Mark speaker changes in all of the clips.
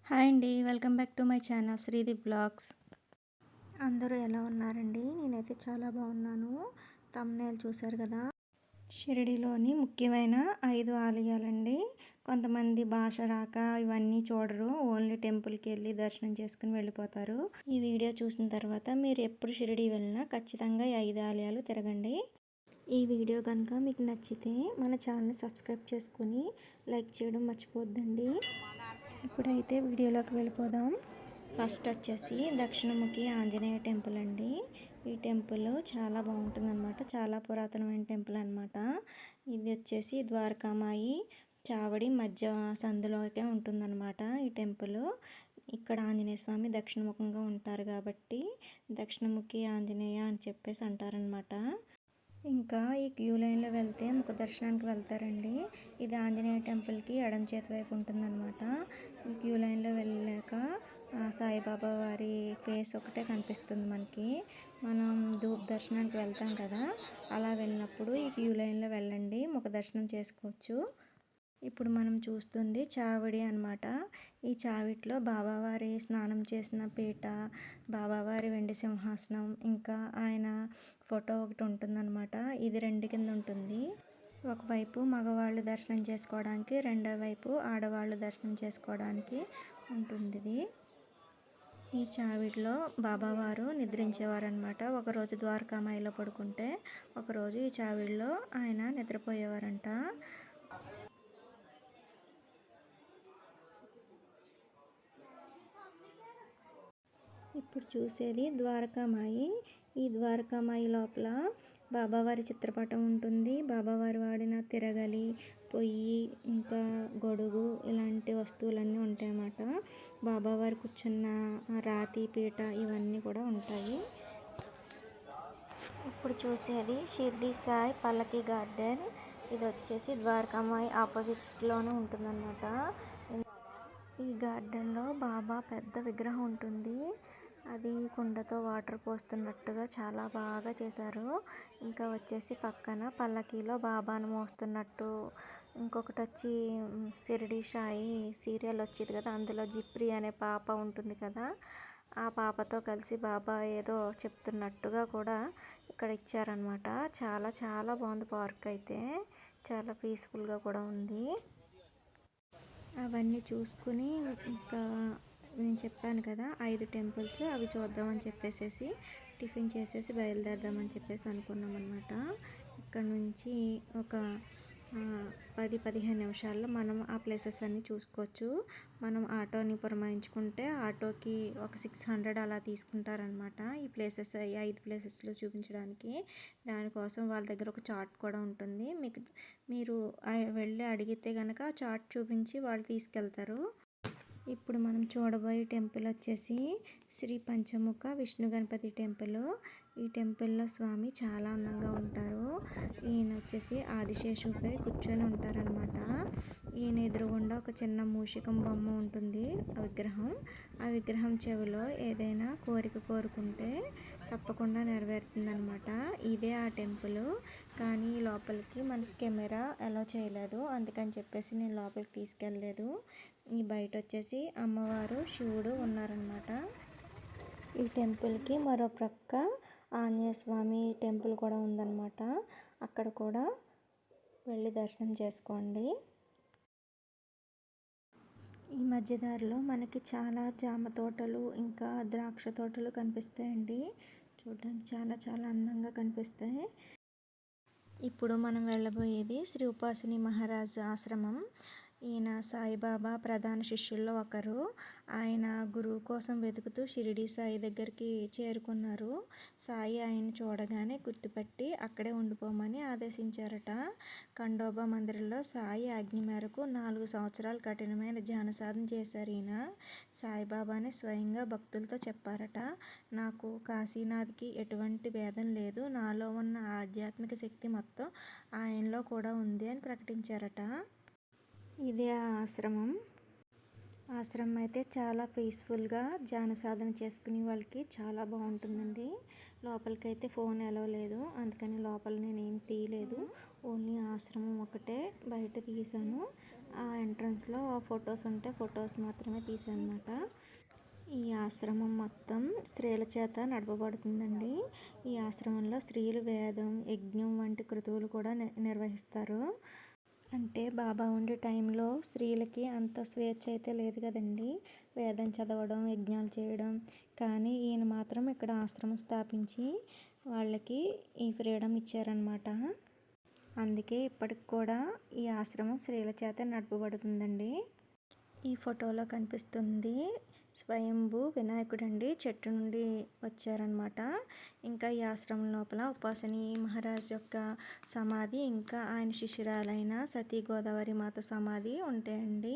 Speaker 1: Hi అండి. Welcome back to my channel Srideep blogs. అందరూ ఎలా ఉన్నారండి? నేనైతే చాలా బాగున్నాను. థంబ్‌నెయిల్ చూశారు కదా! షిరిడీలోని ముఖ్యమైన 5 ఆలయాలండి. కొంతమంది భాష రాక ఇవన్నీ చూడరు. ఓన్లీ టెంపుల్‌కి వెళ్ళి దర్శనం చేసుకుని వెళ్ళిపోతారు. ఈ వీడియో చూసిన తర్వాత మీరు ఎప్పుడు షిరిడీ వెళ్ళినా ఖచ్చితంగా ఈ 5 ఆలయాలు తిరగండి. ఈ వీడియో కనుక మీకు నచ్చితే మన ఛానల్ని సబ్స్క్రైబ్ చేసుకుని లైక్ చేయడం మర్చిపోద్దండి. ఇప్పుడైతే వీడియోలోకి వెళ్ళిపోదాం. ఫస్ట్ వచ్చేసి దక్షిణముఖి ఆంజనేయ టెంపుల్ అండి. ఈ టెంపుల్ చాలా బాగుంటుందన్నమాట. చాలా పురాతనమైన టెంపుల్ అనమాట. ఇది వచ్చేసి ద్వారకామాయి చావడి మధ్య సందులోకే ఉంటుందన్నమాట ఈ టెంపుల్. ఇక్కడ ఆంజనేయ స్వామి దక్షిణముఖంగా ఉంటారు కాబట్టి దక్షిణముఖి ఆంజనేయ అని చెప్పేసి అంటారనమాట. ఇంకా ఈ క్యూ లైన్లో వెళ్తే ముఖ దర్శనానికి వెళ్తారండి. ఇది ఆంజనేయ టెంపుల్కి ఎడమ చేతి వైపు ఉంటుందన్నమాట. ఈ క్యూ లైన్లో వెళ్ళాక సాయిబాబా వారి ఫేస్ ఒకటే కనిపిస్తుంది మనకి. మనం ధూప్ దర్శనానికి వెళ్తాం కదా, అలా వెళ్ళినప్పుడు ఈ క్యూ లైన్లో వెళ్ళండి, ముఖ దర్శనం చేసుకోవచ్చు. ఇప్పుడు మనం చూస్తుంది చావిడి అనమాట. ఈ చావిట్లో బాబావారి స్నానం చేసిన పీట, బాబావారి వెండి సింహాసనం, ఇంకా ఆయన ఫోటో ఒకటి ఉంటుందన్నమాట. ఇది 2 కింద ఉంటుంది. ఒకవైపు మగవాళ్ళు దర్శనం చేసుకోవడానికి, రెండో వైపు ఆడవాళ్ళు దర్శనం చేసుకోవడానికి ఉంటుంది ఇది. ఈ చావిడిలో బాబావారు నిద్రించేవారు అనమాట. ఒకరోజు ద్వారకామాయిలో పడుకుంటే ఒకరోజు ఈ చావిడిలో ఆయన నిద్రపోయేవారంట. ఇప్పుడు చూసేది ద్వారకామాయి. ఈ ద్వారకామాయి లోపల బాబావారి చిత్రపటం ఉంటుంది. బాబావారు వాడిన తిరగలి, పొయ్యి, ఇంకా గొడుగు ఇలాంటి వస్తువులన్నీ ఉంటాయన్నమాట. బాబావారు కూర్చున్న రాతి పీట ఇవన్నీ కూడా ఉంటాయి. ఇప్పుడు చూసేది షిర్డీ సాయి పల్లకి గార్డెన్. ఇది వచ్చేసి ద్వారకామాయి ఆపోజిట్లోనే ఉంటుందన్నమాట. ఈ గార్డెన్లో బాబా పెద్ద విగ్రహం ఉంటుంది. అది కుండతో వాటర్ పోస్తున్నట్టుగా చాలా బాగా చేశారు. ఇంకా వచ్చేసి పక్కన పల్లకీలో బాబాను మోస్తున్నట్టు, ఇంకొకటి వచ్చి షిరిడీ సాయి సీరియల్ వచ్చేది కదా, అందులో జిప్రి అనే పాప ఉంటుంది కదా, ఆ పాపతో కలిసి బాబా ఏదో చెప్తున్నట్టుగా కూడా ఇక్కడ ఇచ్చారనమాట. చాలా చాలా బాగుంది పార్క్ అయితే. చాలా పీస్ఫుల్గా కూడా ఉంది. అవన్నీ చూసుకుని ఇంకా నేను చెప్పాను కదా 5 టెంపుల్స్, అవి చూద్దామని చెప్పేసి టిఫిన్ చేసేసి బయలుదేరదామని చెప్పేసి అనుకున్నాం అనమాట. ఇక్కడ నుంచి ఒక 10-15 నిమిషాల్లో మనం ఆ ప్లేసెస్ అన్నీ చూసుకోవచ్చు. మనం ఆటోని పురమాయించుకుంటే ఆటోకి ఒక 600 అలా తీసుకుంటారనమాట. ఈ ప్లేసెస్, ఈ 5 ప్లేసెస్లో చూపించడానికి. దానికోసం వాళ్ళ దగ్గర ఒక చార్ట్ కూడా ఉంటుంది. మీరు వెళ్ళి అడిగితే కనుక చార్ట్ చూపించి వాళ్ళు తీసుకెళ్తారు. ఇప్పుడు మనం చూడబోయే టెంపుల్ వచ్చేసి శ్రీ పంచముఖ విష్ణు గణపతి టెంపుల్. ఈ టెంపుల్లో స్వామి చాలా అందంగా ఉంటారు. ఈయన వచ్చేసి ఆదిశేషుపై కూర్చొని ఉంటారనమాట. ఈయన ఎదురుగుండా ఒక చిన్న మూషికం బొమ్మ ఉంటుంది, ఆ విగ్రహం. ఆ విగ్రహం చెవిలో ఏదైనా కోరిక కోరుకుంటే తప్పకుండా నెరవేరుతుందనమాట. ఇదే ఆ టెంపుల్. కానీ లోపలికి మనకి కెమెరా అలో చేయలేదు, అందుకని చెప్పేసి నేను లోపలికి తీసుకెళ్ళలేదు. ఈ బయట వచ్చేసి అమ్మవారు, శివుడు ఉన్నారనమాట. ఈ టెంపుల్కి మరో ప్రక్క ఆంజనేయ స్వామి టెంపుల్ కూడా ఉందన్నమాట. అక్కడ కూడా వెళ్ళి దర్శనం చేసుకోండి. ఈ మధ్యదారిలో మనకి చాలా జామ తోటలు, ఇంకా ద్రాక్ష తోటలు కనిపిస్తాయండి. చూడడానికి చాలా చాలా అందంగా కనిపిస్తాయి. ఇప్పుడు మనం వెళ్ళబోయేది శ్రీ ఉపాసిని మహారాజ్ ఆశ్రమం. ఈయన సాయిబాబా ప్రధాన శిష్యుల్లో ఒకరు. ఆయన గురువు కోసం వెతుకుతూ షిరిడీ సాయి దగ్గరికి చేరుకున్నారు. సాయి ఆయన చూడగానే గుర్తుపట్టి అక్కడే ఉండిపోమని ఆదేశించారట. ఖండోబా మందిరంలో సాయి ఆజ్ఞ మేరకు 4 సంవత్సరాలు కఠినమైన ధ్యాన సాధన చేశారు ఈయన. సాయిబాబానే స్వయంగా భక్తులతో చెప్పారట, నాకు కాశీనాథ్కి ఎటువంటి భేదం లేదు, నాలో ఉన్న ఆధ్యాత్మిక శక్తి మొత్తం ఆయనలో కూడా ఉంది అని ప్రకటించారట. ఇదే ఆ ఆశ్రమం. ఆశ్రమం అయితే చాలా పీస్ఫుల్గా ధ్యాన సాధన చేసుకునే వాళ్ళకి చాలా బాగుంటుందండి. లోపలికైతే ఫోన్ అలో లేదు, అందుకని లోపల నేను ఏం తీయలేదు. ఓన్లీ ఆశ్రమం ఒకటే బయట తీసాను. ఆ ఎంట్రన్స్లో ఫొటోస్ ఉంటే ఫొటోస్ మాత్రమే తీసాను అనమాట. ఈ ఆశ్రమం మొత్తం స్త్రీల చేత నడపబడుతుందండి. ఈ ఆశ్రమంలో స్త్రీలు వేదం, యజ్ఞం వంటి క్రతువులు కూడా నిర్వహిస్తారు. అంటే బాబా ఉండే టైంలో స్త్రీలకి అంత స్వేచ్ఛ అయితే లేదు కదండి, వేదం చదవడం, యజ్ఞాలు చేయడం. కానీ ఈయన మాత్రం ఇక్కడ ఆశ్రమం స్థాపించి వాళ్ళకి ఈ ఫ్రీడమ్ ఇచ్చారనమాట. అందుకే ఇప్పటికి కూడా ఈ ఆశ్రమం స్త్రీల చేత నడపబడుతుందండి. ఈ ఫోటోలో కనిపిస్తుంది స్వయంభూ వినాయకుడు అండి, చెట్టు నుండి వచ్చారనమాట. ఇంకా ఈ ఆశ్రమం లోపల ఉపాసని మహారాజ్ యొక్క సమాధి, ఇంకా ఆయన శిష్యురాలైన సతీ గోదావరి మాత సమాధి ఉంటాయండి.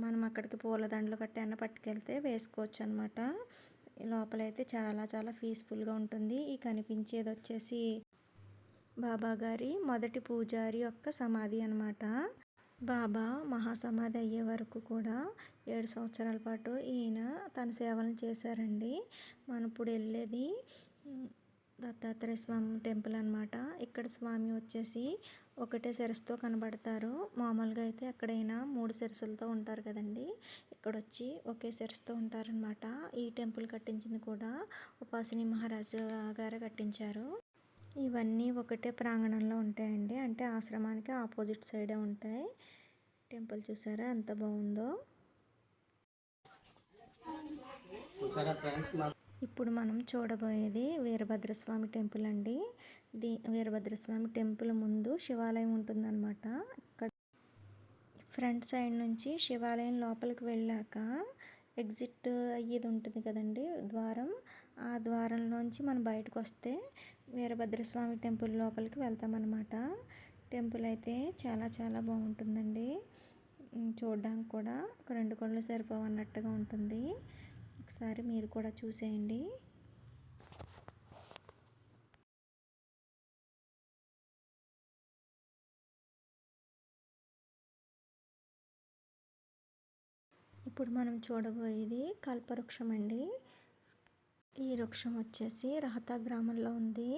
Speaker 1: మనం అక్కడికి పూలదండలు కట్టైనా పట్టుకెళ్తే వేసుకోవచ్చు అనమాట. లోపలైతే చాలా చాలా పీస్ఫుల్గా ఉంటుంది. ఈ కనిపించేది వచ్చేసి బాబా గారి మొదటి పూజారి యొక్క సమాధి అనమాట. బాబా మహాసమాధి అయ్యే వరకు కూడా 7 సంవత్సరాల పాటు ఈయన తన సేవలను చేశారండి. మనం ఇప్పుడు వెళ్ళేది దత్తాత్రేయ స్వామి టెంపుల్ అనమాట. ఇక్కడ స్వామి వచ్చేసి ఒకటే శిరస్సుతో కనబడతారు. మామూలుగా అయితే ఎక్కడైనా 3 శిరస్సులతో ఉంటారు కదండి, ఇక్కడ వచ్చి ఒకే శిరస్సుతో ఉంటారనమాట. ఈ టెంపుల్ కట్టించింది కూడా ఉపాసిని మహారాజు గారు కట్టించారు. ఇవన్నీ ఒకటే ప్రాంగణంలో ఉంటాయండి, అంటే ఆశ్రమానికి ఆపోజిట్ సైడే ఉంటాయి. టెంపుల్ చూసారా ఎంత బాగుందో. ఇప్పుడు మనం చూడబోయేది వీరభద్రస్వామి టెంపుల్ అండి. వీరభద్రస్వామి టెంపుల్ ముందు శివాలయం ఉంటుందన్నమాట. ఇక్కడ ఫ్రంట్ సైడ్ నుంచి శివాలయం లోపలికి వెళ్ళాక ఎగ్జిట్ అయ్యేది ఉంటుంది కదండి, ద్వారం. ఆ ద్వారంలోంచి మనం బయటకు వస్తే వీరభద్రస్వామి టెంపుల్ లోపలికి వెళ్తామన్నమాట. టెంపుల్ అయితే చాలా చాలా బాగుంటుందండి. చూడడానికి కూడా 2 కళ్ళు సరిపోవన్నట్టుగా ఉంటుంది. ఒకసారి మీరు కూడా చూసేయండి. ఇప్పుడు మనం చూడబోయేది కల్పవృక్షం అండి. ఈ వృక్షం వచ్చేసి రహతా గ్రామంలో ఉంది.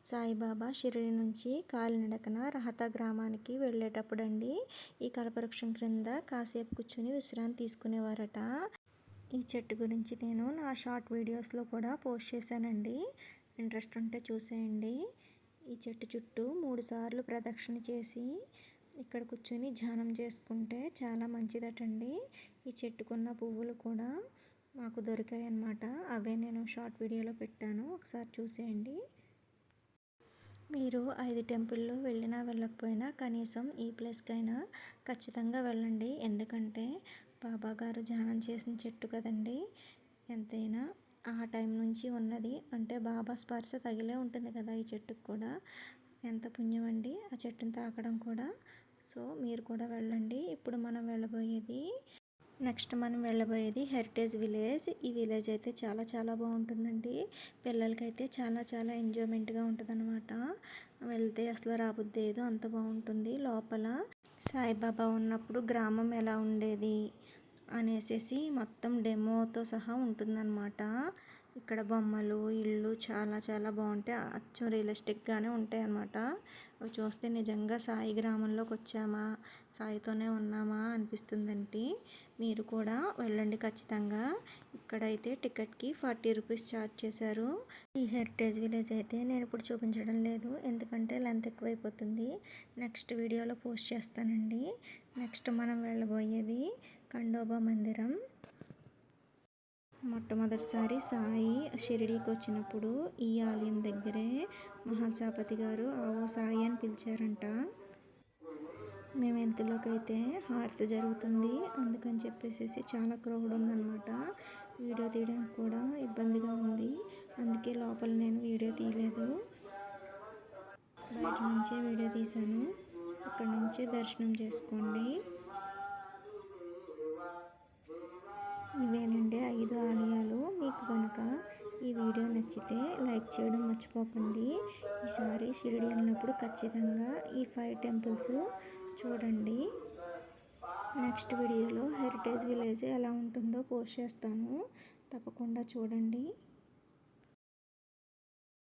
Speaker 1: సాయిబాబా షిరిడి నుంచి కాలినడకన రహతా గ్రామానికి వెళ్ళేటప్పుడు అండి ఈ కల్పవృక్షం క్రింద కాసేపు కూర్చుని విశ్రాంతి తీసుకునేవారట. ఈ చెట్టు గురించి నేను నా షార్ట్ వీడియోస్లో కూడా పోస్ట్ చేశానండి, ఇంట్రెస్ట్ ఉంటే చూసేయండి. ఈ చెట్టు చుట్టూ 3 సార్లు ప్రదక్షిణ చేసి ఇక్కడ కూర్చొని ధ్యానం చేసుకుంటే చాలా మంచిదటండి. ఈ చెట్టుకున్న పువ్వులు కూడా మాకు దొరికాయి అన్నమాట. అవే నేను షార్ట్ వీడియోలో పెట్టాను, ఒకసారి చూసేయండి. మీరు 5 టెంపుల్లో వెళ్ళినా వెళ్ళకపోయినా కనీసం ఈ ప్లేస్కైనా ఖచ్చితంగా వెళ్ళండి. ఎందుకంటే బాబా గారు ధ్యానం చేసిన చెట్టు కదండి, ఎంతైనా ఆ టైం నుంచి ఉన్నది. అంటే బాబా స్పర్శ తగిలే ఉంటుంది కదా ఈ చెట్టుకు కూడా. ఎంత పుణ్యం అండి ఆ చెట్టుని తాకడం కూడా. సో మీరు కూడా వెళ్ళండి. ఇప్పుడు మనం వెళ్ళబోయేది హెరిటేజ్ విలేజ్. ఈ విలేజ్ అయితే చాలా చాలా బాగుంటుందండి. పిల్లలకైతే చాలా చాలా ఎంజాయ్మెంట్గా ఉంటుంది అనమాట. వెళ్తే అసలు రాబుద్ది ఏదో అంత బాగుంటుంది. లోపల సాయిబాబా ఉన్నప్పుడు గ్రామం ఎలా ఉండేది అనేసి మొత్తం డెమోతో సహా ఉంటుందన్నమాట. ఇక్కడ బొమ్మలు, ఇళ్ళు చాలా చాలా బాగుంటాయి. అచ్చం రియలిస్టిక్గానే ఉంటాయి అన్నమాట. అవి చూస్తే నిజంగా సాయి గ్రామంలోకి వచ్చామా, సాయితోనే ఉన్నామా అనిపిస్తుందండి. మీరు కూడా వెళ్ళండి ఖచ్చితంగా. ఇక్కడైతే టికెట్కి 40 రూపీస్ ఛార్జ్ చేశారు. ఈ హెరిటేజ్ విలేజ్ అయితే నేను ఇప్పుడు చూపించడం లేదు, ఎందుకంటే లెంత్ ఎక్కువైపోతుంది. నెక్స్ట్ వీడియోలో పోస్ట్ చేస్తానండి. నెక్స్ట్ మనం వెళ్ళబోయేది ఖండోబా మందిరం. మొట్టమొదటిసారి సాయి షిరిడీకి వచ్చినప్పుడు ఈ ఆలయం దగ్గరే మహాసాపతి గారు ఆవో సాయి అని పిలిచారంట. మేము ఇంతలోకైతే హారతి జరుగుతుంది, అందుకని చెప్పేసి చాలా క్రౌడ్ ఉందన్నమాట. వీడియో తీయడానికి కూడా ఇబ్బందిగా ఉంది, అందుకే లోపల నేను వీడియో తీయలేదు, బయట నుంచే వీడియో తీశాను. ఇక్కడ నుంచే దర్శనం చేసుకోండి. ఇవేనండి 5 ఆలయాలు. మీకు కనుక ఈ వీడియో నచ్చితే లైక్ చేయడం మర్చిపోకండి. ఈసారి షిరిడి వెళ్ళినప్పుడు ఖచ్చితంగా ఈ 5 టెంపుల్స్ చూడండి. నెక్స్ట్ వీడియోలో హెరిటేజ్ విలేజ్ ఎలా ఉంటుందో పోస్ట్ చేస్తాను, తప్పకుండా చూడండి.